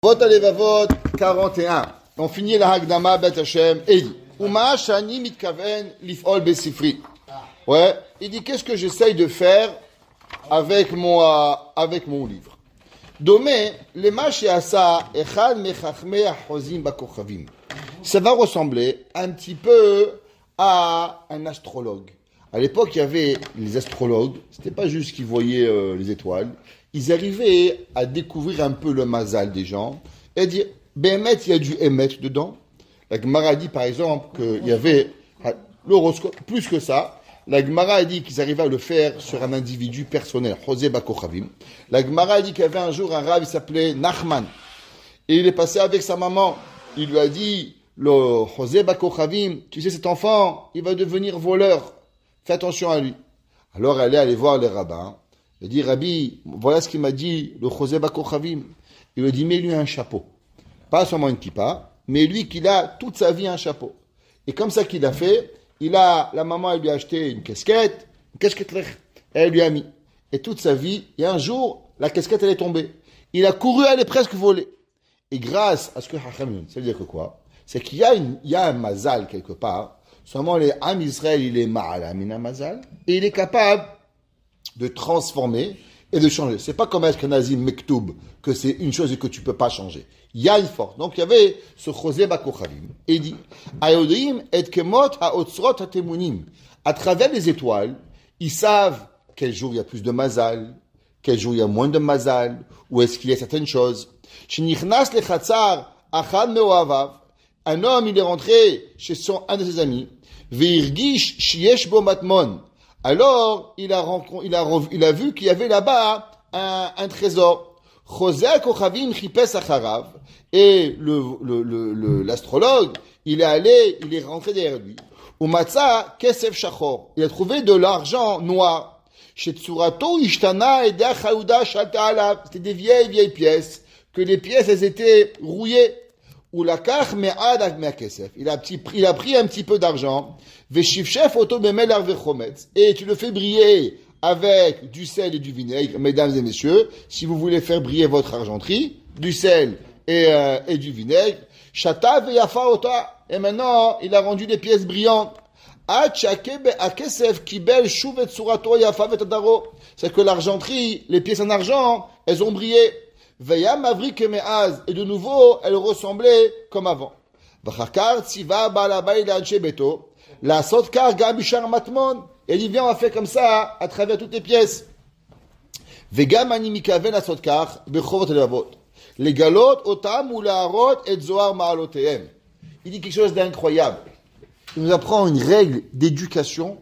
Vot Alevavot 41. On finit la Hagdama Bet Hashem et il dit Uma Shani Mitkaven Lifol Besifri. Ouais, il dit qu'est-ce que j'essaye de faire avec mon livre. Domé, les Mashiasa Echad Mechachme Achozim Bakochavim. Ça va ressembler un petit peu à un astrologue. À l'époque, il y avait les astrologues, c'était pas juste qu'ils voyaient les étoiles, ils arrivaient à découvrir un peu le mazal des gens et dire, Béhémet, il y a du Hémet dedans. La Gemara dit par exemple qu'il y avait l'horoscope, plus que ça. La Gemara a dit qu'ils arrivaient à le faire sur un individu personnel, José Bakochavim. La Gemara a dit qu'il y avait un jour un rave, il s'appelait Nachman. Et il est passé avec sa maman. Il lui a dit, le José Bakochavim, tu sais cet enfant, il va devenir voleur. Fais attention à lui. Alors elle est allée voir les rabbins. Elle dit, Rabbi, voilà ce qu'il m'a dit le José Bakochavim. Il lui dit, mets-lui un chapeau. Pas seulement une kippa, mais lui qu'il a toute sa vie un chapeau. Et comme ça qu'il a fait, la maman elle lui a acheté une casquette, elle lui a mis. Et toute sa vie, et un jour, la casquette elle est tombée. Il a couru, elle est presque volée. Et grâce à ce que Hacham, ça veut dire que quoi? C'est qu'il y a un mazal quelque part. Seulement, les Am Israël, il est ma'alamina mazal, et il est capable de transformer et de changer. C'est pas comme Ashkenazim Mektoub, que c'est une chose que tu peux pas changer. Il y a une force. Donc, il y avait ce José Bakochavim, et il dit, Ayodim et kemot ha'otzrot ha'temunim. À travers les étoiles, ils savent quel jour il y a plus de mazal, quel jour il y a moins de mazal, où est-ce qu'il y a certaines choses. Shenichnas lechatzar achad meohavav. Un homme, il est rentré chez un de ses amis. Veirgish shiesh bo matmon. Alors, il a vu qu'il y avait là-bas un trésor. José Kochavim chipes acharav. Et l'astrologue, il est rentré derrière lui. Umatza kesef shachor. Il a trouvé de l'argent noir. Shetsurato ishtana edea chaouda shalta alav. C'était des vieilles pièces. Que les pièces, elles étaient rouillées. Ou la kach me'ad me'akesef. Il a pris un petit peu d'argent. Veshifchef oto bemelar vechometz. Et tu le fais briller avec du sel et du vinaigre. Mesdames et messieurs, si vous voulez faire briller votre argenterie, du sel et du vinaigre. Shata veyafa ota. Et maintenant, il a rendu des pièces brillantes. C'est que l'argenterie, les pièces en argent, elles ont brillé. Veya mavrik me'az, et de nouveau, elle ressemblait comme avant. Vachakar tziva balabay l'anche beto, la sotkar gabishar matmon, et il vient, on a fait comme ça, à travers toutes les pièces. Vegam animikaven la sotkar, bechovot levavot. Les galot, otam ou la harot, et zoar ma'alotehem. Il dit quelque chose d'incroyable. Il nous apprend une règle d'éducation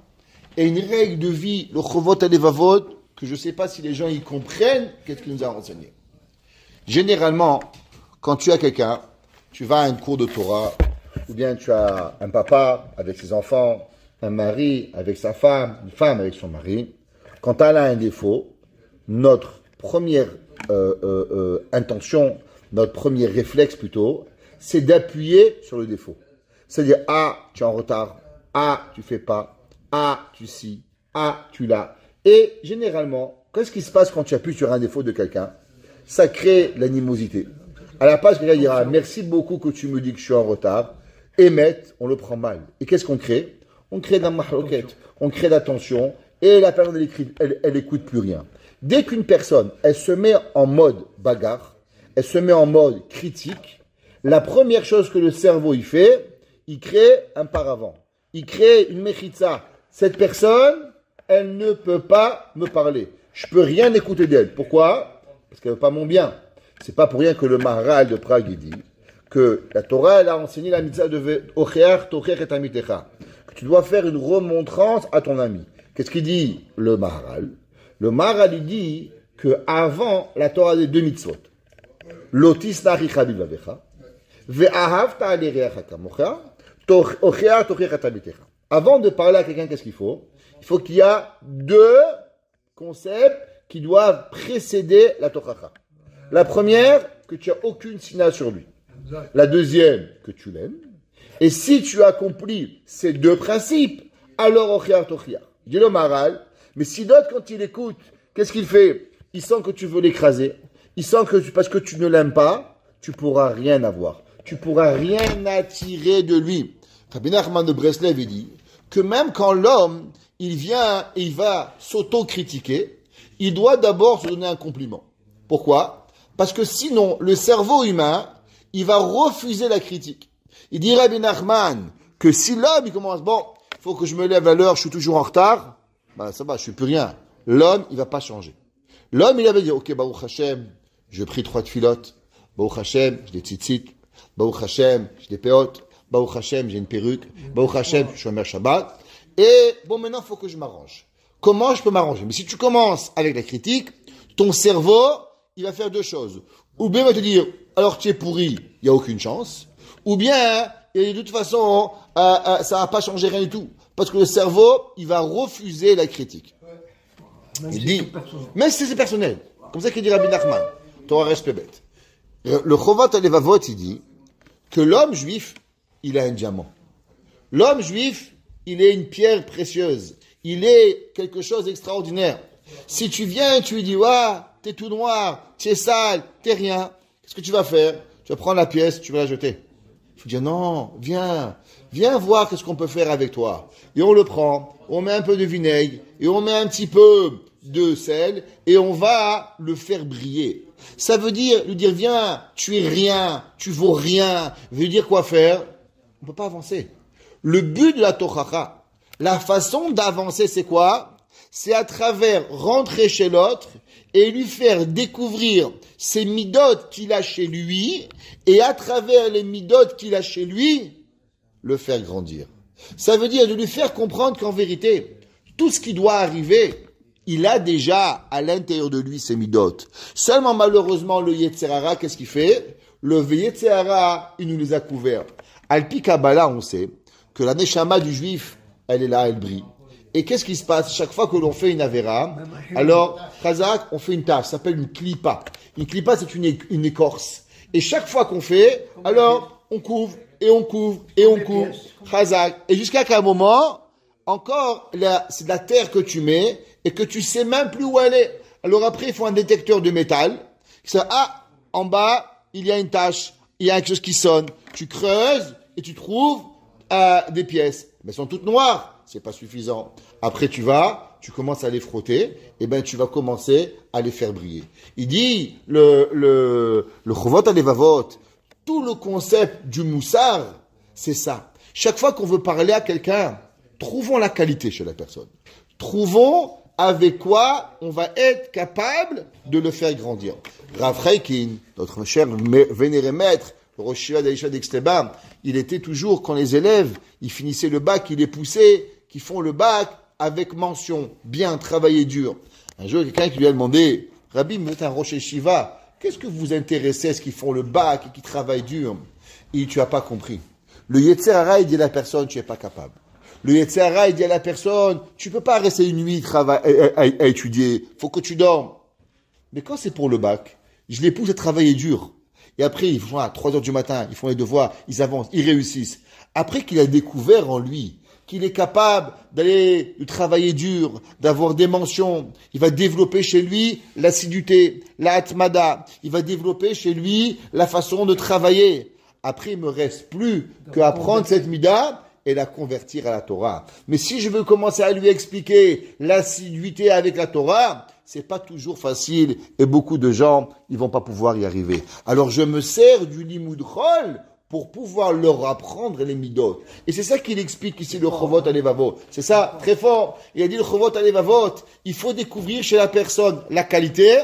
et une règle de vie, le chovot levavot, que je ne sais pas si les gens y comprennent, qu'est-ce qu'il nous a renseigné. Généralement, quand tu as quelqu'un, tu vas à un cours de Torah, ou bien tu as un papa avec ses enfants, un mari avec sa femme, une femme avec son mari. Quand elle a un défaut, notre première intention, notre premier réflexe plutôt, c'est d'appuyer sur le défaut. C'est-à-dire, tu es en retard, tu fais pas, tu si, tu l'as. Et généralement, qu'est-ce qui se passe quand tu appuies sur un défaut de quelqu'un? Ça crée l'animosité. À la page, quelqu'un dira, merci beaucoup que tu me dis que je suis en retard. Émet, on le prend mal. Et qu'est-ce qu'on crée? On crée de la mahloket, on crée de la tension, et la personne, elle écoute plus rien. Dès qu'une personne, elle se met en mode bagarre, elle se met en mode critique, la première chose que le cerveau, il fait, il crée un paravent. Il crée une mechitza. Cette personne, elle ne peut pas me parler. Je peux rien écouter d'elle. Pourquoi? Parce qu'elle veut pas mon bien. C'est pas pour rien que le Maharal de Prague dit que la Torah elle a enseigné la mitzvah de Ocheach Tocher et Amitecha, que tu dois faire une remontrance à ton ami. Qu'est-ce qu'il dit le Maharal? Le Maharal il dit que avant la Torah a des deux mitzvot. Lotis naricha bilvavecha, ve'ahavta alireacha kamocha, Ocheach Tocher et Amitecha. Avant de parler à quelqu'un, qu'est-ce qu'il faut? Il faut qu'il y a deux concepts qui doivent précéder la Tochacha. La première, que tu n'as aucune sina sur lui. La deuxième, que tu l'aimes. Et si tu accomplis ces deux principes, alors Ochiar Tochiar. Dit le Maharal, mais si l'autre, quand il écoute, qu'est-ce qu'il fait? Il sent que tu veux l'écraser. Il sent que parce que tu ne l'aimes pas, tu pourras rien avoir. Tu pourras rien attirer de lui. Rabbi Nachman de Breslev dit que même quand l'homme, il vient et il va s'auto-critiquer, il doit d'abord se donner un compliment. Pourquoi? Parce que sinon, le cerveau humain, il va refuser la critique. Il dit Rabbi Nachman que si l'homme, il commence, bon, il faut que je me lève à l'heure, je suis toujours en retard, ben ça va, je suis plus rien. L'homme, il va pas changer. L'homme, il avait dit, ok, Baruch Hashem, je prie 3 tfilotes. Baruch Hashem, j'ai des tzitzit. Baruch Hashem, j'ai des péotes. Baruch Hashem, j'ai une perruque. Baruch Hashem, je suis un Shomer Shabbat. Et bon, maintenant, il faut que je m'arrange. Comment je peux m'arranger? Mais si tu commences avec la critique, ton cerveau, il va faire 2 choses. Ou bien il va te dire, alors tu es pourri, il n'y a aucune chance. Ou bien, et de toute façon, ça va pas changer rien du tout. Parce que le cerveau, il va refuser la critique. Il dit, même si c'est personnel. Comme ça qu'il dit Rabbi Nachman. Torah respect bête. Le Chovat Alevavot, il dit que l'homme juif, il a un diamant. L'homme juif, il est une pierre précieuse. Il est quelque chose d'extraordinaire. Si tu viens et tu lui dis, t'es tout noir, t'es sale, t'es rien, qu'est-ce que tu vas faire? Tu vas prendre la pièce, tu vas la jeter. Il faut dire, non, viens voir qu'est-ce qu'on peut faire avec toi. Et on le prend, on met un peu de vinaigre, et on met un petit peu de sel, et on va le faire briller. Ça veut dire, lui dire, viens, tu es rien, tu vaux rien. Veut dire quoi faire? On ne peut pas avancer. Le but de la Tochacha, la façon d'avancer, c'est quoi? C'est à travers rentrer chez l'autre et lui faire découvrir ses midotes qu'il a chez lui, et à travers les midotes qu'il a chez lui, le faire grandir. Ça veut dire de lui faire comprendre qu'en vérité, tout ce qui doit arriver, il a déjà à l'intérieur de lui ses midotes. Seulement malheureusement le Yetzer Hara, qu'est-ce qu'il fait? Le Yetzer Hara, il nous les a couverts. Al-Pi Kabbalah, on sait que la Neshama du juif, elle est là, elle brille. Et qu'est-ce qui se passe? Chaque fois que l'on fait une Avera, alors, Khazak, on fait une tâche, ça s'appelle une klipa. Une klipa, c'est une écorce. Et chaque fois qu'on fait, alors, on couvre, et on couvre, et on couvre. Khazak. Et jusqu'à qu'à un moment, encore, c'est de la terre que tu mets, et que tu sais même plus où elle est. Alors après, il faut un détecteur de métal. En bas, il y a une tache, il y a quelque chose qui sonne. Tu creuses, et tu trouves des pièces. Mais elles sont toutes noires. C'est pas suffisant. Après, tu commences à les frotter, et ben, tu vas commencer à les faire briller. Il dit, le Chovot Alevavot, tout le concept du moussard, c'est ça. Chaque fois qu'on veut parler à quelqu'un, trouvons la qualité chez la personne. Trouvons avec quoi on va être capable de le faire grandir. Rav Chaikin, notre cher vénéré maître, le Rosh Yeshiva d'Aïcha d'Exteba, il était toujours, quand les élèves, ils finissaient le bac, il les poussait, qui font le bac avec mention, bien, travailler dur. Un jour, quelqu'un qui lui a demandé, Rabbi, vous êtes un Rosh Yeshiva, qu'est-ce que vous vous intéressez à ce qu'ils font le bac et qui travaillent dur? Il dit, tu n'as pas compris. Le Yetzer Hara, il dit à la personne, tu n'es pas capable. Le Yetzer Hara, il dit à la personne, tu ne peux pas rester une nuit à étudier, faut que tu dormes. Mais quand c'est pour le bac, je les pousse à travailler dur. Et après, ils font à 3 heures du matin, ils font les devoirs, ils avancent, ils réussissent. Après qu'il a découvert en lui qu'il est capable de travailler dur, d'avoir des mentions, il va développer chez lui l'assiduité, la atmada, il va développer chez lui la façon de travailler. Après, il me reste plus qu'à prendre cette mida et la convertir à la Torah. Mais si je veux commencer à lui expliquer l'assiduité avec la Torah, c'est pas toujours facile et beaucoup de gens, ils vont pas pouvoir y arriver. Alors je me sers du limud chol pour pouvoir leur apprendre les midot. Et c'est ça qu'il explique ici le Chovot Alevavot. C'est ça, très fort. Il a dit le Chovot Alevavot, il faut découvrir chez la personne la qualité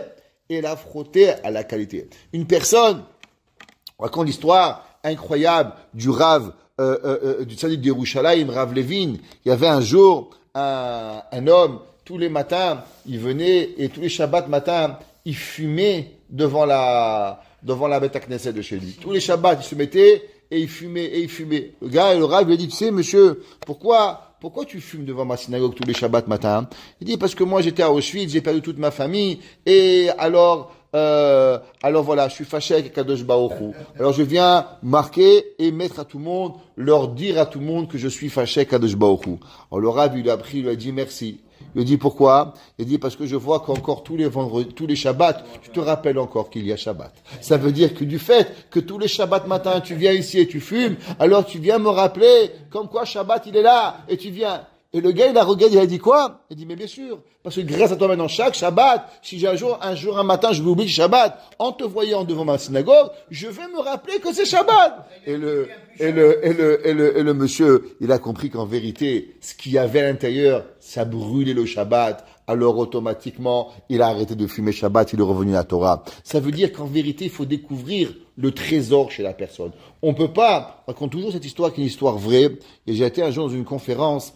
et la frotter à la qualité. Une personne, on raconte l'histoire incroyable du Rav, du Tzadik d'Yerushalayim, Rav Levin. Il y avait un jour un homme, tous les matins, il venait et tous les Shabbats matin, il fumait devant la Beth Knesset de chez lui. Tous les Shabbats, il se mettait et il fumait. Le gars, le Rav lui a dit, tu sais, monsieur, pourquoi tu fumes devant ma synagogue tous les Shabbats matin? Il dit, parce que moi j'étais à Auschwitz, j'ai perdu toute ma famille, et alors voilà, je suis fâché avec Kadosh Baruch Hu. Alors je viens marquer et mettre à tout le monde, leur dire à tout le monde que je suis fâché avec Kadosh Baruch Hu. Alors le Rav, il a pris, il lui a dit merci. Il dit pourquoi? Il dit parce que je vois qu'encore tous les vendredis, tous les Shabbats, tu te rappelles encore qu'il y a Shabbat. Ça veut dire que du fait que tous les Shabbats matin, tu viens ici et tu fumes, alors tu viens me rappeler comme quoi Shabbat il est là et tu viens. Et le gars, il a regardé, il a dit quoi? Il dit, mais bien sûr, parce que grâce à toi maintenant, chaque Shabbat, si j'ai un matin, je vais oublier Shabbat, en te voyant devant ma synagogue, je vais me rappeler que c'est Shabbat. Et le monsieur, il a compris qu'en vérité, ce qu'il y avait à l'intérieur, ça brûlait le Shabbat. Alors automatiquement, il a arrêté de fumer Shabbat, il est revenu à la Torah. Ça veut dire qu'en vérité, il faut découvrir le trésor chez la personne. On peut pas, on raconte toujours cette histoire qui est une histoire vraie. Et j'ai été un jour dans une conférence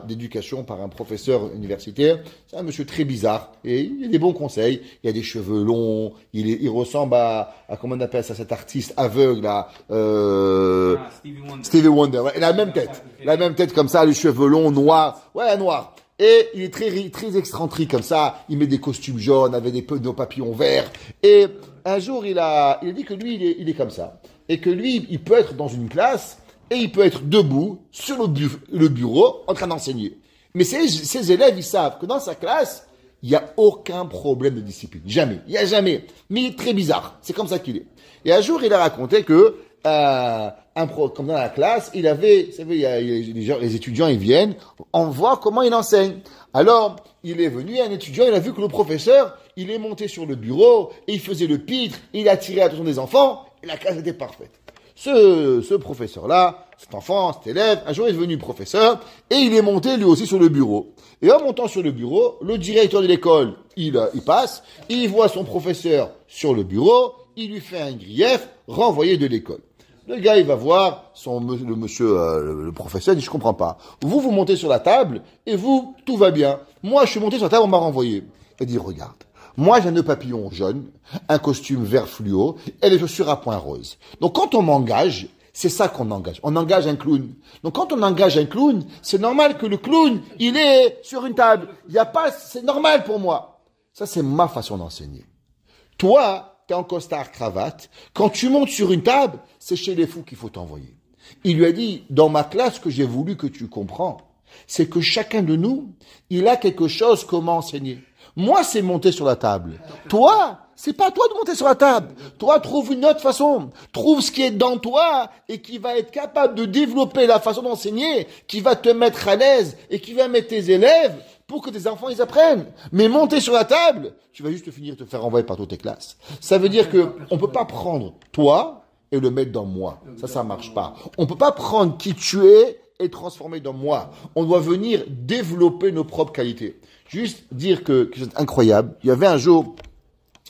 d'éducation par un professeur universitaire. C'est un monsieur très bizarre et il a des bons conseils. Il a des cheveux longs, il ressemble à comment on appelle ça, cet artiste aveugle là, Stevie Wonder. Ouais, il a la même tête comme ça, les cheveux longs, noirs, noir. Et il est très excentrique comme ça. Il met des costumes jaunes avec nos papillons verts. Et un jour il a dit que lui il est comme ça et que lui il peut être dans une classe. Et il peut être debout sur le bureau en train d'enseigner. Mais ses élèves, ils savent que dans sa classe, il n'y a aucun problème de discipline. Jamais. Il n'y a jamais. Mais il est très bizarre. C'est comme ça qu'il est. Et un jour, il a raconté que, comme dans la classe, il avait, vous savez, les étudiants, ils viennent, on voit comment il enseigne. Alors, il est venu, un étudiant, il a vu que le professeur, il est monté sur le bureau, et il faisait le pitre, il attirait l'attention des enfants, et la classe était parfaite. Ce professeur-là, cet enfant, cet élève, un jour est devenu professeur et il est monté lui aussi sur le bureau. Et en montant sur le bureau, le directeur de l'école, il passe, il voit son professeur sur le bureau, il lui fait un grief, renvoyé de l'école. Le gars, il va voir le professeur, il dit, je comprends pas. Vous montez sur la table et vous, tout va bien. Moi, je suis monté sur la table, on m'a renvoyé. Il dit, regarde. Moi, j'ai un nœud papillon jaune, un costume vert fluo et les chaussures à points roses. Donc, quand on m'engage, c'est ça qu'on engage. On engage un clown. Donc, quand on engage un clown, c'est normal que le clown, il est sur une table. C'est normal pour moi. Ça, c'est ma façon d'enseigner. Toi, t'es en costard cravate. Quand tu montes sur une table, c'est chez les fous qu'il faut t'envoyer. Il lui a dit, dans ma classe, ce que j'ai voulu que tu comprends, c'est que chacun de nous, il a quelque chose comment enseigner. Moi, c'est monter sur la table. Toi, c'est pas toi de monter sur la table. Toi, trouve une autre façon. Trouve ce qui est dans toi et qui va être capable de développer la façon d'enseigner, qui va te mettre à l'aise et qui va mettre tes élèves pour que tes enfants, ils apprennent. Mais monter sur la table, tu vas juste finir de te faire envoyer par toutes tes classes. Ça veut dire que on peut pas prendre toi et le mettre dans moi. Ça marche pas. On peut pas prendre qui tu es et transformer dans moi. On doit venir développer nos propres qualités. Juste dire que c'est incroyable. Il y avait un jour,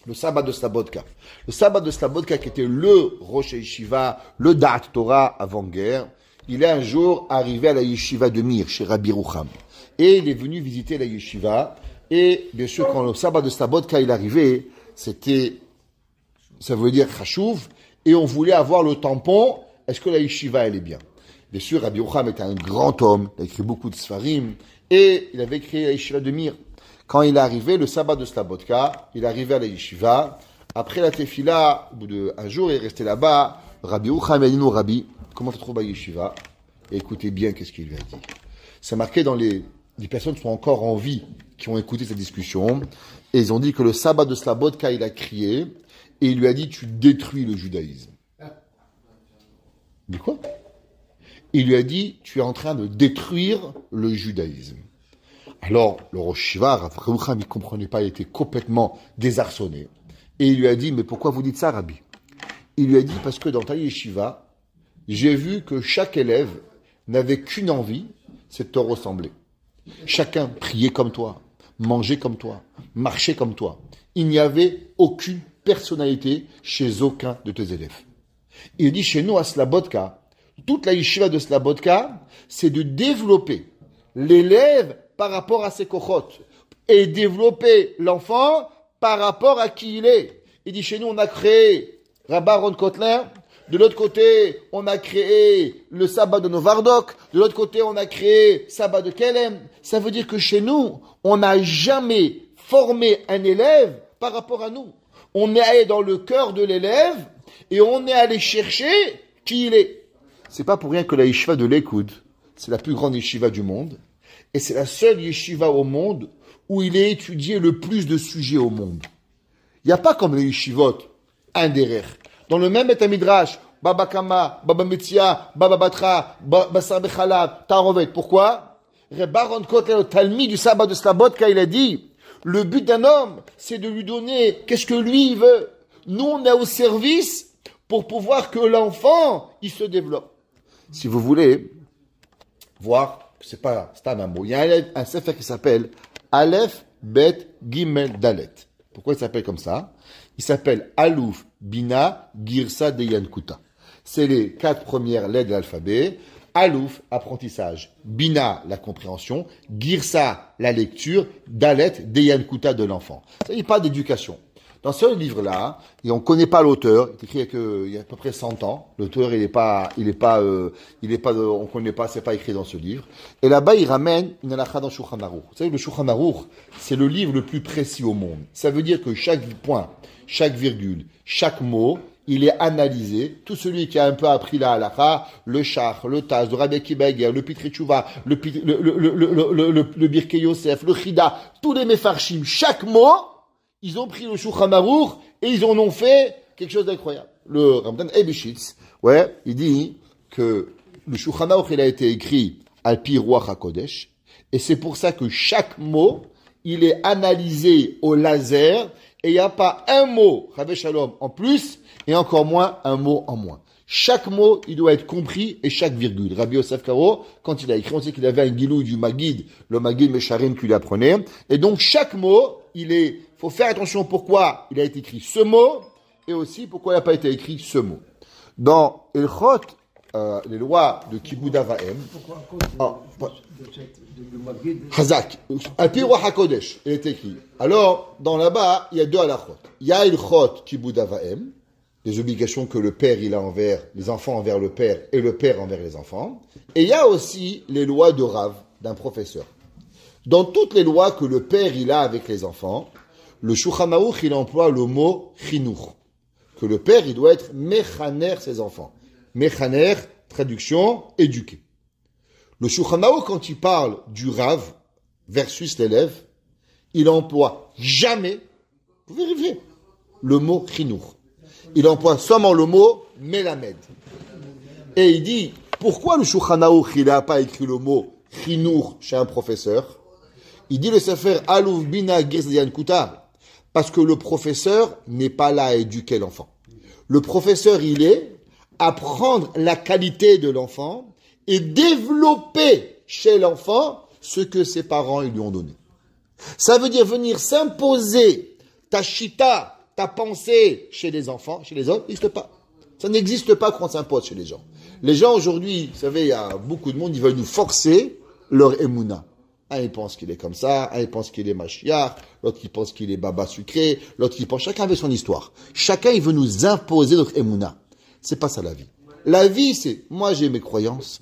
le sabbat de Slabodka. Le sabbat de Slabodka qui était le Rosh Yeshiva, le Da'at Torah avant-guerre. Il est un jour arrivé à la Yeshiva de Mir, chez Rabbi Rucham. Et il est venu visiter la Yeshiva. Et bien sûr, quand le sabbat de Slabodka il arrivait, ça veut dire Chashuv. Et on voulait avoir le tampon. Est-ce que la Yeshiva, elle est bien? Bien sûr, Rabbi Rucham était un grand homme. Il a écrit beaucoup de Sfarim. Et il avait créé la Yeshiva de Mir. Quand il est arrivé, le sabbat de Slabodka, il est arrivé à la Yeshiva. Après la Tefila, au bout d'un jour, il est resté là-bas. Rabbi Rucham a dit, nous, Rabbi, comment tu trouves la Yeshiva? Et écoutez bien qu'est-ce qu'il lui a dit. C'est marqué dans les personnes qui sont encore en vie, qui ont écouté cette discussion. Et ils ont dit que le sabbat de Slabodka, il a crié. Et il lui a dit, tu détruis le judaïsme. Mais quoi? Il lui a dit, tu es en train de détruire le judaïsme. Alors, le Rosh Yeshiva, Rav Rucham, il ne comprenait pas, il était complètement désarçonné. Et il lui a dit, mais pourquoi vous dites ça, Rabbi? Il lui a dit, parce que dans ta Yeshiva, j'ai vu que chaque élève n'avait qu'une envie, c'est de te ressembler. Chacun priait comme toi, mangeait comme toi, marchait comme toi. Il n'y avait aucune personnalité chez aucun de tes élèves. Il dit, chez nous, à Slabodka, toute la yeshiva de Slabodka, c'est de développer l'élève par rapport à ses kochot et développer l'enfant par rapport à qui il est. Il dit, chez nous, on a créé Rabbi Ron Kotler. De l'autre côté, on a créé le sabbat de Novardok. De l'autre côté, on a créé sabbat de Kelem. Ça veut dire que chez nous, on n'a jamais formé un élève par rapport à nous. On est allé dans le cœur de l'élève et on est allé chercher qui il est. C'est pas pour rien que la yeshiva de l'Ekoud, c'est la plus grande yeshiva du monde. Et c'est la seule yeshiva au monde où il est étudié le plus de sujets au monde. Il n'y a pas comme les yeshivot, un derrière. Dans le même Midrash, Baba Kama, Baba Metzia, Baba Batra, Basar Bechalab, Tarovet. Pourquoi? Rebaron Kotel, le Talmud du sabbat de Slabotka, il a dit, le but d'un homme, c'est de lui donner qu'est-ce que lui il veut. Nous, on est au service pour pouvoir que l'enfant, il se développe. Si vous voulez voir, c'est pas un mot, il y a un sefer qui s'appelle Aleph Bet Gimel Dalet. Pourquoi il s'appelle comme ça? Il s'appelle Alouf Bina Girsa Deyan Kuta. C'est les 4 premières lettres de l'alphabet. Alouf, apprentissage. Bina, la compréhension. Girsa, la lecture. Dalet, Deyan Kuta de l'enfant. Ça n'est pas d'éducation. Dans ce livre-là, et on connaît pas l'auteur, il est écrit il y a à peu près 100 ans. L'auteur, on connaît pas, c'est pas écrit dans ce livre. Et là-bas, il ramène une halakha dans Shulchan Aruch. Vous savez, le Shulchan Aruch, c'est le livre le plus précis au monde. Ça veut dire que chaque point, chaque virgule, chaque mot, il est analysé. Tout celui qui a un peu appris la halakha, le Shach, le Taz, le Rabbi Akiva Eger, le Pitri Tshuva, le Birkei Yosef, le Chida, tous les Mefarshim, chaque mot, ils ont pris le Shulchan Aruch et ils en ont fait quelque chose d'incroyable. Le Ramdan Eibishitz, il dit que le Shulchan Aruch, il a été écrit al pi Ruach HaKodesh, et c'est pour ça que chaque mot, il est analysé au laser, et il n'y a pas un mot, Rabbi Shalom, en plus, et encore moins un mot en moins. Chaque mot, il doit être compris, et chaque virgule. Rabbi Yosef Karo, quand il a écrit, on sait qu'il avait un guilou du Magid, le Magid Mesharim qu'il apprenait, et donc chaque mot, faut faire attention pourquoi il a été écrit ce mot, et aussi pourquoi il n'a pas été écrit ce mot. Dans Elchot, les lois de Kibud Avaim, Hazak, Al-Pi Ruach HaKodesh, il est écrit. Alors, dans là-bas, il y a 2 halachot. Il y a Elchot Kibud Avaim, les obligations que le père il a envers les enfants envers le père et le père envers les enfants. Et il y a aussi les lois de Rav, d'un professeur. Dans toutes les lois que le père il a avec les enfants, le Shulchan Aruch il emploie le mot chinuch, que le père il doit être mechaner ses enfants. Mechaner, traduction, éduquer. Le Shulchan Aruch quand il parle du Rav versus l'élève, il emploie jamais, vous vérifiez, le mot chinuch. Il emploie seulement le mot melamed. Et il dit, pourquoi le Shulchan Aruch il n'a pas écrit le mot chinuch chez un professeur? Il dit le Sefer Alouf Bina Girsa Deyan Kuta, parce que le professeur n'est pas là à éduquer l'enfant. Le professeur, il est à prendre la qualité de l'enfant et développer chez l'enfant ce que ses parents lui ont donné. Ça veut dire venir s'imposer ta chita, ta pensée chez les enfants, chez les autres, ça n'existe pas. Ça n'existe pas qu'on s'impose chez les gens. Les gens aujourd'hui, vous savez, il y a beaucoup de monde, ils veulent nous forcer leur émouna. Un, il pense qu'il est comme ça, un, il pense qu'il est Mashiach, l'autre, il pense qu'il est Baba sucré, l'autre, il pense, chacun avait son histoire. Chacun, il veut nous imposer notre émouna. C'est pas ça la vie. La vie, c'est, moi, j'ai mes croyances,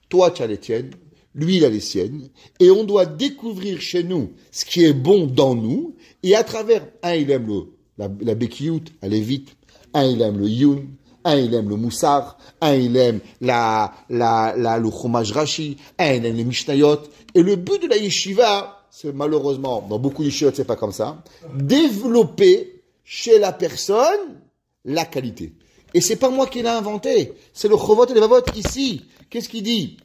toi, tu as les tiennes, lui, il a les siennes, et on doit découvrir chez nous ce qui est bon dans nous, et à travers, un, il aime la Bekiyut, aller vite, un, il aime le Yun, un, il aime le Moussar, un, il aime le Chumash Rashi, un, il aime les Mishnayot. Et le but de la yeshiva, c'est malheureusement, dans beaucoup de yeshivot, c'est pas comme ça, développer chez la personne la qualité. Et c'est pas moi qui l'ai inventé. C'est le Chovot et le Vavot ici. Qu'est-ce qu'il dit?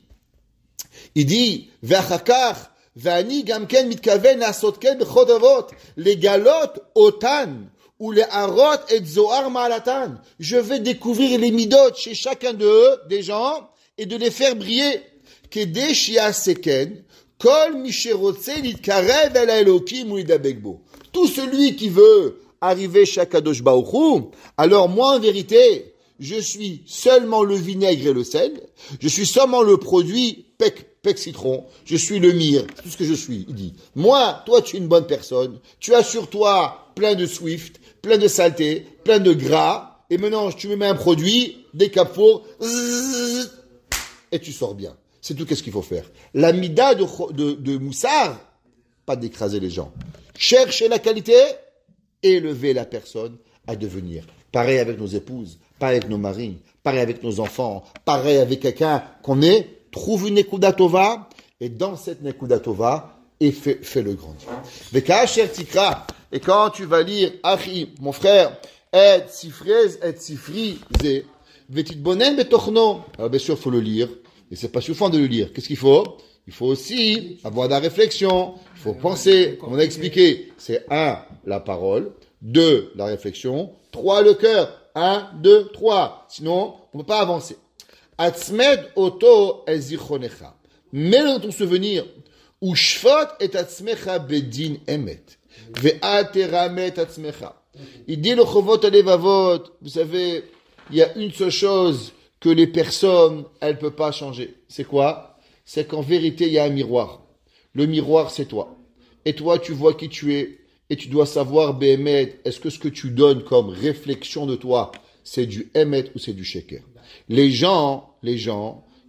Il dit, Ve'achakar, ve'ani gamken mitkaven asotken b'chodavot, les galot otan, ou les harot et zohar ma'alatan. Je vais découvrir les midot chez chacun d'eux, des gens, et de les faire briller. Kedei shia seken, kol misherotse litkarev el Elokim ou idabekbo. Tout celui qui veut arriver chez Kadosh Baruch Hu, alors moi en vérité, je suis seulement le vinaigre et le sel, je suis seulement le produit pec citron, je suis le myrrhe, c'est tout ce que je suis, il dit. Moi, toi tu es une bonne personne, tu as sur toi plein de swift, plein de saleté, plein de gras, et maintenant tu me mets un produit, des capots, et tu sors bien. C'est tout qu'est-ce qu'il faut faire. La mida de Moussar, pas d'écraser les gens. Chercher la qualité, élever la personne à devenir. Pareil avec nos épouses, pareil avec nos maris, pareil avec nos enfants, pareil avec quelqu'un qu'on est, trouve une Nekuda Tova Et dans cette Nekuda Tova, et fais-le grandir. Vekasher Tikra, et quand tu vas lire, Achi, mon frère, et Sifrez, et Sifri, Zé, Vetitbonen Betochno. Alors bien sûr, il faut le lire, et c'est pas suffisant de le lire. Qu'est-ce qu'il faut? Il faut aussi avoir de la réflexion, il faut penser, comme on a expliqué, c'est 1, la parole, 2, la réflexion, 3, le cœur, 1, 2, 3. Sinon, on ne peut pas avancer. Atzmed oto ezichonecha. Mets dans ton souvenir, ou shfot et atzmecha bedin emet. Ve'ateramet atzmecha. Il dit le chovot alevavot, vous savez, il y a une seule chose que les personnes, elles ne peuvent pas changer. C'est quoi? C'est qu'en vérité, il y a un miroir. Le miroir, c'est toi. Et toi, tu vois qui tu es. Et tu dois savoir, Béhémet, est-ce que ce que tu donnes comme réflexion de toi, c'est du Hémet ou c'est du Sheker? Les gens,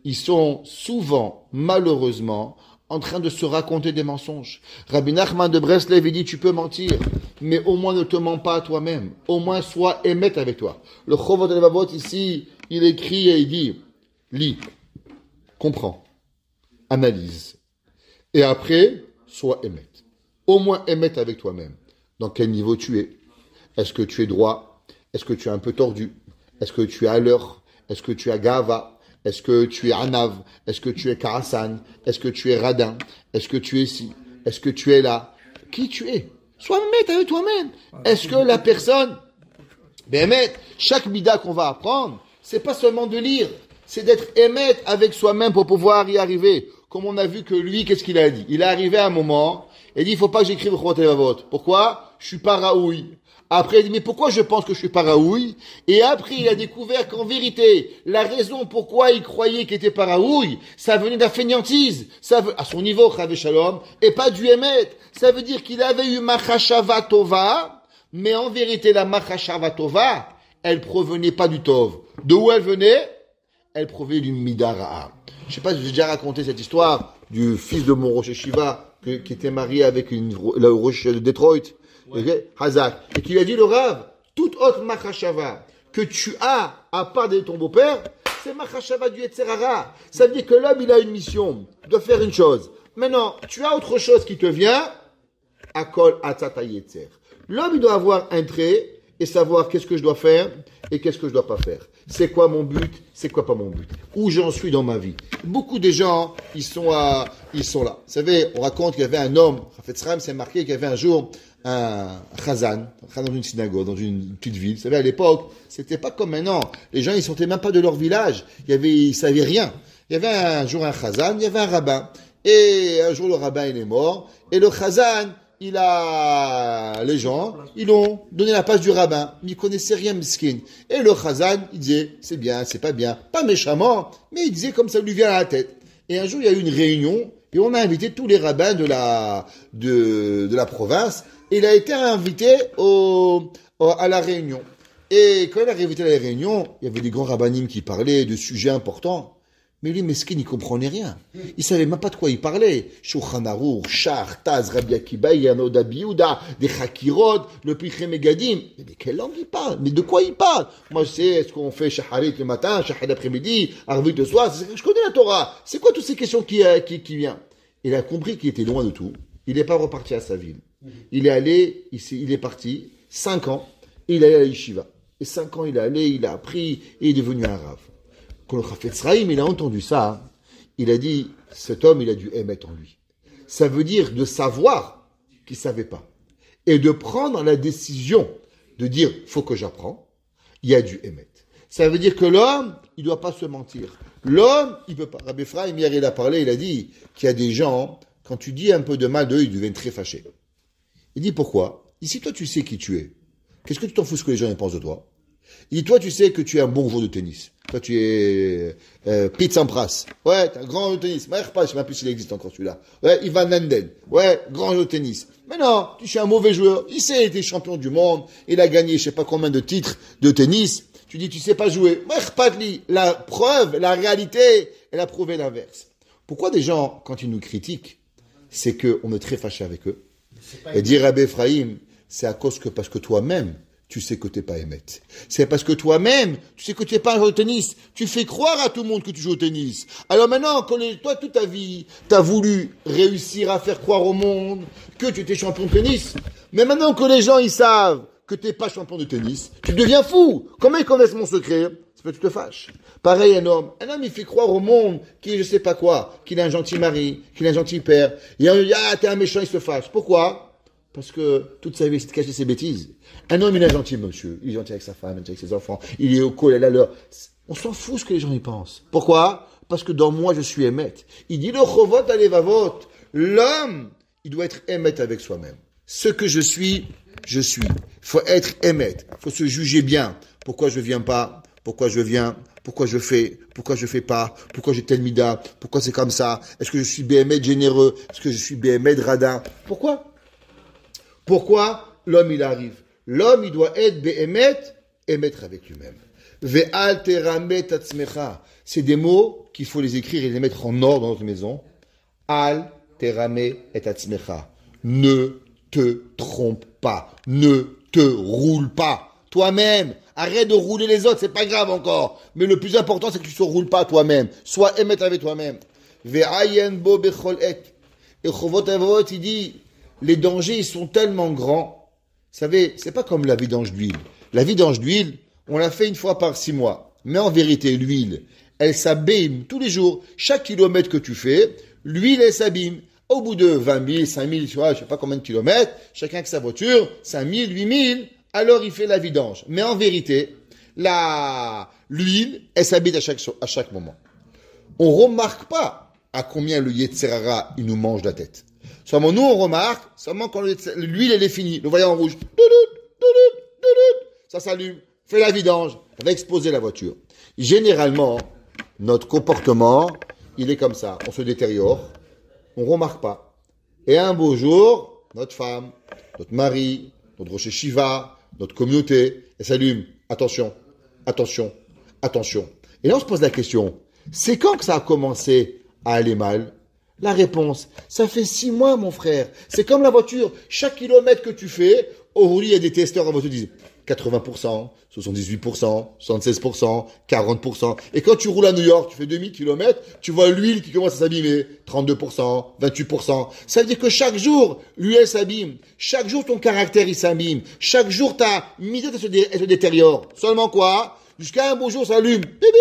ils sont souvent, malheureusement, en train de se raconter des mensonges. Rabbi Nachman de Breslev, il dit, tu peux mentir, mais au moins ne te mens pas à toi-même. Au moins, sois Hémet avec toi. Le Chovot Levavot, ici, il écrit et il dit, lis, comprends, analyse. Et après, sois Hémet. Au moins émettre avec toi-même. Dans quel niveau tu es? Est-ce que tu es droit? Est-ce que tu es un peu tordu? Est-ce que tu es à l'heure? Est-ce que tu es gava? Est-ce que tu es anav? Est-ce que tu es karasan? Est-ce que tu es radin? Est-ce que tu es ici? Est-ce que tu es là? Qui tu es? Sois émettre avec toi-même. Est-ce que la personne, émettre, chaque mida qu'on va apprendre, c'est pas seulement de lire, c'est d'être émettre avec soi-même pour pouvoir y arriver. Comme on a vu que lui, qu'est-ce qu'il a dit? Il est arrivé à un moment, il dit, il faut pas que j'écrive Chobot Levavot. Pourquoi? Je suis pas raoui. Après, il dit, mais pourquoi je pense que je suis pas raoui? Et après, il a découvert qu'en vérité, la raison pourquoi il croyait qu'il était pas raoui, ça venait de la fainéantise. Ça veut, à son niveau, Chavé Shalom, et pas du Hémet. Ça veut dire qu'il avait eu Machashava Tova, mais en vérité, la Machashava Tova, elle provenait pas du Tov. De où elle venait? Elle provenait du Midara. Je sais pas si j'ai déjà raconté cette histoire du fils de mon Rosh Yeshiva, qui était marié avec la Rosh de Detroit, okay, Hazak, et qui lui a dit, le Rav, toute autre Machashava que tu as, à part de ton beau-père, c'est Machashava du Yetzer Hara. Ça veut dire que l'homme, il a une mission, il doit faire une chose. Maintenant, tu as autre chose qui te vient, Akol Atzata Yetzer. L'homme, il doit avoir un trait et savoir qu'est-ce que je dois faire et qu'est-ce que je dois pas faire. C'est quoi mon but, c'est quoi pas mon but. Où j'en suis dans ma vie. Beaucoup de gens, ils sont là. Vous savez, on raconte qu'il y avait un homme, Chafetz Chaim, c'est marqué qu'il y avait un jour un chazan dans une synagogue, dans une petite ville. Vous savez, à l'époque, c'était pas comme maintenant. Les gens, ils sortaient même pas de leur village. Ils savaient rien. Il y avait un jour un chazan, il y avait un rabbin. Et un jour, le rabbin, il est mort. Et le chazan, les gens, ils ont donné la place du rabbin. Mais ils connaissaient rien, miskin. Et le chazan, il disait, c'est bien, c'est pas bien. Pas méchamment, mais il disait comme ça lui vient à la tête. Et un jour, il y a eu une réunion, et on a invité tous les rabbins de la province, et il a été invité à la réunion. Et quand il est invité à la réunion, il y avait des grands rabbinim qui parlaient de sujets importants. Mais lui, mesquin, il comprenait rien. Il savait même pas de quoi il parlait. Shulchan Aruch, Shach, Taz, Rabbi Akiba, Yanoda Biouda, des Chakirot, le Pichem Megadim. Mais de quelle langue il parle? Mais de quoi il parle? Moi, je sais, est-ce qu'on fait Shacharit le matin, Shacharit l'après-midi, Arvit le soir? Je connais la Torah. C'est quoi toutes ces questions qui viennent? Il a compris qu'il était loin de tout. Il n'est pas reparti à sa ville. Il est parti, 5 ans, et il est allé à la yeshiva. Et 5 ans, il est allé, il a appris, et il est devenu un rav. Quand le Chafetz Chaim, il a entendu ça, il a dit, cet homme, il a du émettre en lui. Ça veut dire de savoir qu'il ne savait pas. Et de prendre la décision de dire, faut que j'apprends, il y a du émettre. Ça veut dire que l'homme, il ne doit pas se mentir. L'homme, il peut pas. Rabbi Ephraim, hier, il a parlé, il a dit qu'il y a des gens, quand tu dis un peu de mal d'eux, ils deviennent très fâchés. Il dit pourquoi? Ici, toi, tu sais qui tu es. Qu'est-ce que tu t'en fous ce que les gens pensent de toi? Il dit, toi, tu sais que tu es un bon joueur de tennis. Toi, tu es Pete Sampras. Ouais, t'es un grand joueur de tennis. Je ne sais même plus s'il existe encore celui-là. Ouais, Ivan Lendl. Ouais, grand joueur de tennis. Mais non, tu es un mauvais joueur. Il sait, il était champion du monde. Il a gagné je sais pas combien de titres de tennis. Tu dis, tu sais pas jouer. La preuve, la réalité, elle a prouvé l'inverse. Pourquoi des gens, quand ils nous critiquent, c'est qu'on est très fâché avec eux? Et dire Rabbi Ephraim, c'est parce que toi-même, tu sais que t'es pas émet. C'est parce que toi-même, tu sais que tu n'es pas un joueur de tennis. Tu fais croire à tout le monde que tu joues au tennis. Alors maintenant, toi, toute ta vie, tu as voulu réussir à faire croire au monde que tu étais champion de tennis. Mais maintenant que les gens, ils savent que tu n'es pas champion de tennis, tu deviens fou. Comment ils connaissent mon secret? Ça fait que tu te fâches. Pareil, un homme, il fait croire au monde qu'il est je sais pas quoi, qu'il a un gentil mari, qu'il a un gentil père. Et on lui dit, ah, t'es un méchant, il se fâche. Pourquoi? Parce que toute sa vie, c'est de cacher ses bêtises. Un homme, il est un gentil monsieur. Il est gentil avec sa femme, gentil avec ses enfants. Il est au col, elle a l'heure. On s'en fout ce que les gens y pensent. Pourquoi? Parce que dans moi, je suis émet. Il dit le chovot alevavot. L'homme, il doit être émet avec soi-même. Ce que je suis, je suis. Il faut être émet. Il faut se juger bien. Pourquoi je viens pas? Pourquoi je viens? Pourquoi je fais pas? Pourquoi j'ai tel mida? Pourquoi c'est comme ça? Est-ce que je suis béhémet généreux? Est-ce que je suis béhémet radin? Pourquoi l'homme il arrive? L'homme il doit être béhémet et mettre avec lui-même. Ve'al teramet atzmecha. C'est des mots qu'il faut les écrire et les mettre en ordre dans notre maison. Al teramet et atzmecha. Ne te trompe pas. Ne te roule pas. Toi-même. Arrête de rouler les autres, c'est pas grave encore. Mais le plus important, c'est que tu ne te roules pas toi-même. Sois émet avec toi-même. Ve'ayen bo bechol et. Et Chovot Avot, il dit, les dangers, ils sont tellement grands. Vous savez, c'est pas comme la vidange d'huile. La vidange d'huile, on la fait une fois par 6 mois. Mais en vérité, l'huile, elle s'abîme tous les jours. Chaque kilomètre que tu fais, l'huile, elle s'abîme. Au bout de 20 000, 5 000, tu vois, je sais pas combien de kilomètres, chacun avec sa voiture, 5 000, 8 000, alors il fait la vidange. Mais en vérité, l'huile, elle s'habite à chaque moment. On remarque pas à combien le Yetzerara, il nous mange la tête. Seulement nous, on remarque, seulement quand l'huile, elle est finie, le voyant en rouge, ça s'allume, fait la vidange, ça va exploser la voiture. Généralement, notre comportement, il est comme ça. On se détériore, on remarque pas. Et un beau jour, notre femme, notre mari, notre Rosh Shiva, notre communauté, elle s'allume. Attention, attention, attention. Et là, on se pose la question, c'est quand que ça a commencé à aller mal? La réponse, ça fait 6 mois, mon frère. C'est comme la voiture. Chaque kilomètre que tu fais, aujourd'hui, il y a des testeurs en voiture qui disent 80%, 78%, 76%, 40%. Et quand tu roules à New York, tu fais 2000 km, tu vois l'huile qui commence à s'abîmer. 32%, 28%. Ça veut dire que chaque jour, l'huile s'abîme. Chaque jour, ton caractère, il s'abîme. Chaque jour, ta mise elle se détériore. Seulement quoi? Jusqu'à un beau jour, ça allume. Bip, bip,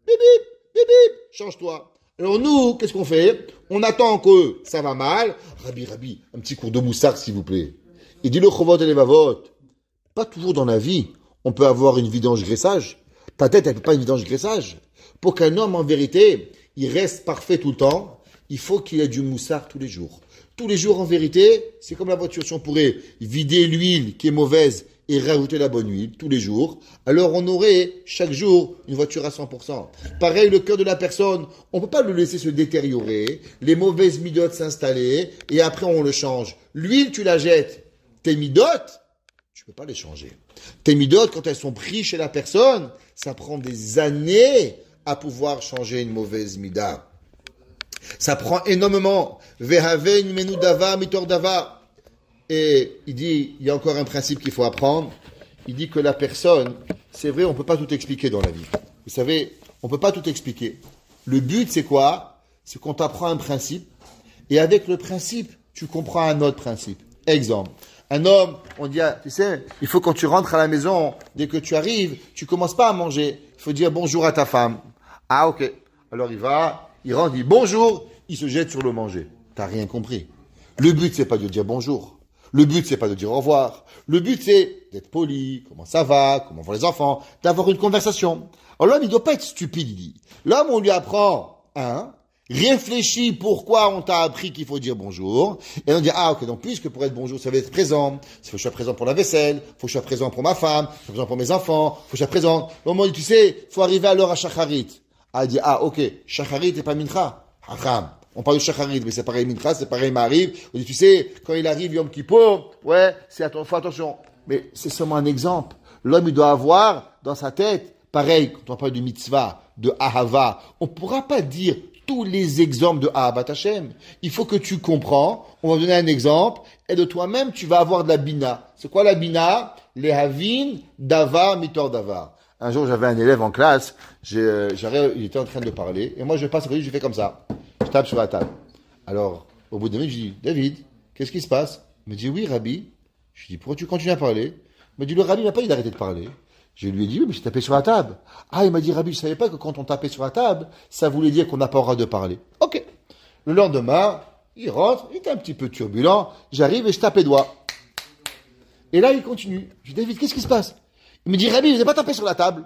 bip, bip, bip, bip. Change-toi. Alors nous, qu'est-ce qu'on fait? On attend que ça va mal. Rabbi, un petit cours de moussard, s'il vous plaît. Il dit le chovot et les vavot. Pas toujours dans la vie, on peut avoir une vidange graissage. Ta tête, elle peut pas une vidange graissage. Pour qu'un homme, en vérité, il reste parfait tout le temps, il faut qu'il ait du moussard tous les jours. Tous les jours, en vérité, c'est comme la voiture. Si on pourrait vider l'huile qui est mauvaise et rajouter la bonne huile tous les jours, alors on aurait chaque jour une voiture à 100%. Pareil, le cœur de la personne, on peut pas le laisser se détériorer, les mauvaises midotes s'installer, et après on le change. L'huile, tu la jettes. Tes midotes, tu peux pas les changer. Tes midotes, quand elles sont prises chez la personne, ça prend des années à pouvoir changer une mauvaise mida. Ça prend énormément. Vehaven menudava mitordava. Et il dit, il y a encore un principe qu'il faut apprendre. Il dit que la personne, c'est vrai, on peut pas tout expliquer dans la vie. Vous savez, on peut pas tout expliquer. Le but, c'est quoi? C'est qu'on t'apprend un principe. Et avec le principe, tu comprends un autre principe. Exemple. Un homme, on dit, tu sais, il faut quand tu rentres à la maison, dès que tu arrives, tu commences pas à manger. Il faut dire bonjour à ta femme. Ah, ok. Alors il va, il rentre, il dit bonjour, il se jette sur le manger. T'as rien compris. Le but, c'est pas de dire bonjour. Le but, c'est pas de dire au revoir. Le but, c'est d'être poli, comment ça va, comment vont les enfants, d'avoir une conversation. Alors l'homme, il doit pas être stupide, il dit. L'homme, on lui apprend, réfléchis pourquoi on t'a appris qu'il faut dire bonjour. Et on dit, ah, ok, donc puisque pour être bonjour, ça veut être présent. Il faut que je sois présent pour la vaisselle, il faut que je sois présent pour ma femme, il faut que je sois présent pour mes enfants, il faut que je sois présent. Au moment où tu sais, faut arriver à l'heure à Shacharit. Ah, il dit, ah, ok, Shacharit et pas Mincha. Haram. On parle de Shacharit, mais c'est pareil Mincha, c'est pareil Mariv. On dit, tu sais, quand il arrive Yom Kippour, ouais, faut attention. Mais c'est seulement un exemple. L'homme, il doit avoir dans sa tête, pareil, quand on parle de mitzvah, de ahava, on ne pourra pas dire tous les exemples de Ahabat Hashem. Il faut que tu comprends. On va donner un exemple. Et de toi-même, tu vas avoir de la bina. C'est quoi la bina? Les havin, davar, mitor davar. Un jour, j'avais un élève en classe. Il était en train de parler. Et moi, je passe à côté, je fais comme ça. Je tape sur la table. Alors, au bout de 2 minutes, je dis, David, qu'est-ce qui se passe? Il me dit, oui, Rabbi. Je lui dis, pourquoi tu continues à parler? Il me dit, le Rabbi n'a pas dit d'arrêter de parler. Je lui ai dit, oui, mais j'ai tapé sur la table. Ah, il m'a dit, Rabbi, je savais pas que quand on tapait sur la table, ça voulait dire qu'on n'a pas le droit de parler. Ok. Le lendemain, il rentre, il était un petit peu turbulent. J'arrive et je tape les doigts. Et là, il continue. Je dis, David, qu'est-ce qui se passe? Il me dit, Rabbi, vous n'avez pas tapé sur la table.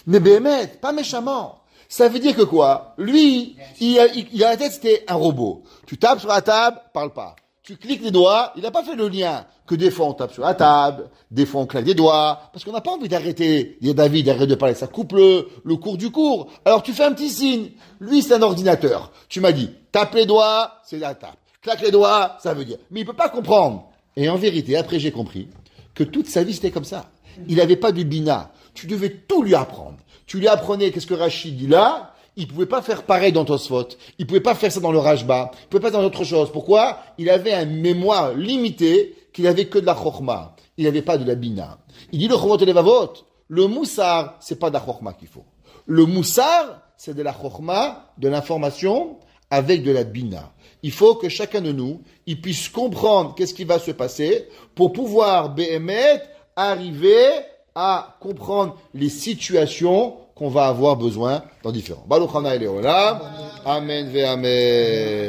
Mais Béhémet, pas méchamment. Ça veut dire que quoi? Lui, il a la tête, c'était un robot. Tu tapes sur la table, parle pas. Tu cliques les doigts, il n'a pas fait le lien. Que des fois on tape sur la table, des fois on claque des doigts, parce qu'on n'a pas envie d'arrêter. Dire David, arrête de parler, ça coupe le cours du cours. Alors tu fais un petit signe. Lui, c'est un ordinateur. Tu m'as dit, tape les doigts, c'est la table. Claque les doigts, ça veut dire. Mais il peut pas comprendre. Et en vérité, après j'ai compris que toute sa vie c'était comme ça. Il n'avait pas de bina. Tu devais tout lui apprendre. Tu lui apprenais qu'est-ce que Rachid dit là. Il pouvait pas faire pareil dans Tosfot. Il pouvait pas faire ça dans le Rashba. Il pouvait pas faire autre chose. Pourquoi? Il avait une mémoire limitée qu'il avait que de la Chokhma. Il n'avait pas de la Bina. Il dit le Chomot et Levavot. Le Moussar, c'est pas de la Chokhma qu'il faut. Le Moussar, c'est de la Chokhma, de l'information avec de la Bina. Il faut que chacun de nous, il puisse comprendre qu'est-ce qui va se passer pour pouvoir, Béhémet, arriver à comprendre les situations qu'on va avoir besoin dans différents. Baruch Hana Eleolam. Amen ve Amen.